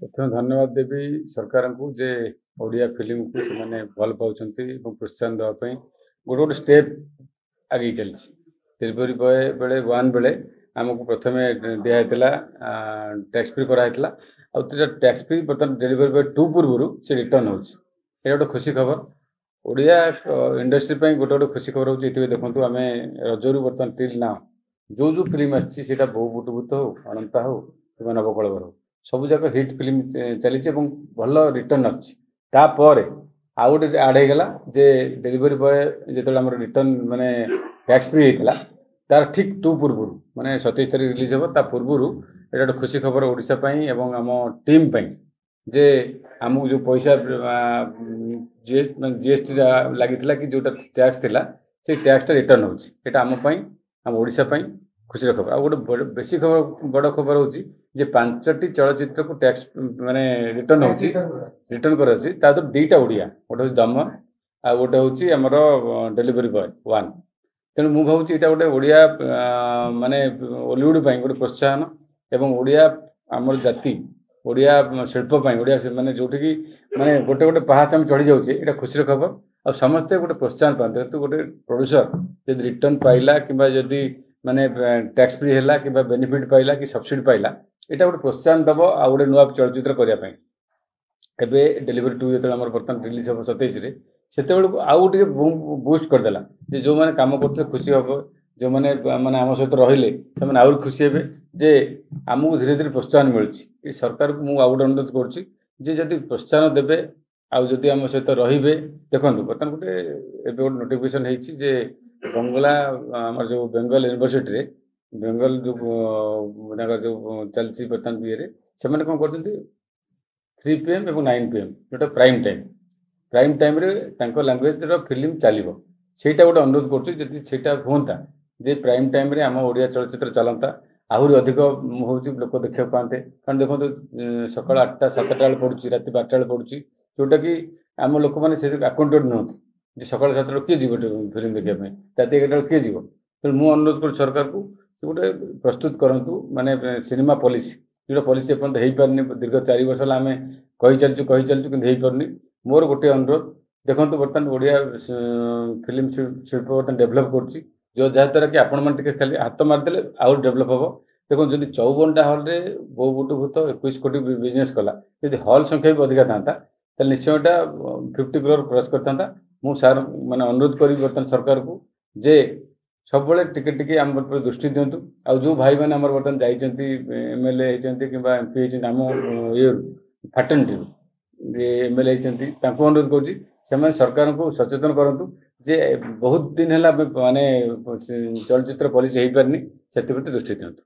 प्रथम धन्यवाद देवी सरकार को जे ओडिया फिल्म को से माने भल पाउछंती एवं प्रोत्साहन देवा पई गोटे गोटे स्टेप आगे चलछि। डिलीवरी बॉय बेले वन बेले आमको प्रथमे दिया हेतला टैक्स फ्री करा हेतला आ टैक्स फ्री बर्तन डिलीवरी बॉय 2 पूर्व से रिटर्न होछि। ए गोटे खुशी खबर ओडिया इंडस्ट्री पई गोटे गोटे खुशी खबर होछि। इतिवे देखंतु आमे रजोरु बर्तन टिल ना जो जो फिल्म आछि सेटा बहु बुटबुत हो अनंता हो किबा नवकळवर हो सब जाक हिट फिल्म चली भल रिटर्न अच्छी तापर आउ गोटे आड होगा जे डिलीवरी बॉय जो रिटर्न माने टैक्स फ्री होता तार ठीक 2 पूर्व माने 27 तारीख रिलीज हम ता पूर्व एटा गोटे खुशी खबर ओडिशा पई एवं आम टीम पई जे आमको जो पैसा जीएसटी लगी कि जोटा टैक्स थिला से टैक्स रिटर्न होता आम आम ओडिशा पई खुशी खबर आ गोटे बेसी खबर बड़ खबर होची जे 5टी चलचित्र को टैक्स माने रिटर्न होची रिटर्न कर दुईटा ओडिया गोटे दम आ गोटे होची हमर डिलीवरी बॉय 1 तेणु मु भावुची एटा गोटे ओडिया माने हॉलीवुड पई गोटे प्रोत्साहन एवं ओडिया हमर जाति ओडिया शिल्प पई ओडिया माने जोठी की माने गोटे गोटे पहाच हम चढ़ी जाउचे एटा खुशी खबर आ समस्त गोटे प्रोत्साहन पाते तो गोटे प्रोड्यूसर जदि रिटर्न पाइला किबा जदि माने टैक्स फ्री हैला कि बेनिफिट पाइला कि सब्सिडी पाइला एटा गोटे प्रोत्साहन दब आ गोटे नुआ चलचित्र करने एबे डिलीवरी 2 जो बर्तमान रिलीज हम 27 रे सेते आउ गोटे बूस्ट करदेला जे जो मैंने काम करते खुशी हम जो मैंने माने आम सहित रहिले से मैंने आउर खुशी हे जे आमको धीरे धीरे प्रोत्साहन मिलूँ सरकार को मुझे आउ गोटे अनुरोध करुँची जे जदि प्रोत्साहन देवे आउ जदि आम सहित रे देखो बर्तमान गोटे गोटे नोटिफिकेशन होती जे बंगला आम जो बेंगल यूनिवर्सिटी रे बेंगल जो जो चलती बर्तमान ये से कौन कर 3 PM और 9 PM जोटा प्राइम टाइम रे लैंग्वेज फिल्म चलो सेटा गोटे अनुरोध करा हाँ जे प्राइम टाइम रे आम ओडिया चलचित्र चलता आहरी अधिक हूँ लोक देखा पाते कारण देखो सका 8टा 7टा बेले पड़ू रात 12टा बेले पड़ू जोटा कि आम लोक मैंने से आकाउंटेड नुहति जे सका 7टा किए जीव फिल्म देखा रात 11टा किए जीव तेणु मुझे अनुरोध कर सरकार को गोटे प्रस्तुत करूँ माने सिनेमा पॉलिसी जो पॉलिसी एपर्त हो पारनी दीर्घ 4 वर्ष आम कही चलचु कि पारनी मोर गोटे अनुरोध देखो बर्तमान ओडिया फिल्म शिल्प बर्तमान डेभलप कर जो जहाद्वारा कि आपण मैंने खाली हाथ मारिदे आउ डेभलप हम देखो जब 54टा हल में बहु बुटभूत 21 कोटी बिजनेस कला जब हल संख्या भी अधिका था निश्चय 50 करोड़ क्रॉस करता मु सार माने अनुरोध करी बर्तमान सरकार को जे सब टिके टिके आम दृष्टि दिंतु आ जो भाई मैंने बर्तमान जाइए MLA होती कि MP होती आम ये फाटनटी MLA होती अनुरोध कर सरकार को सचेतन करूँ जे बहुत दिन है माने चलचित्र पॉलिसी हो पारनी से दृष्टि दिंतु।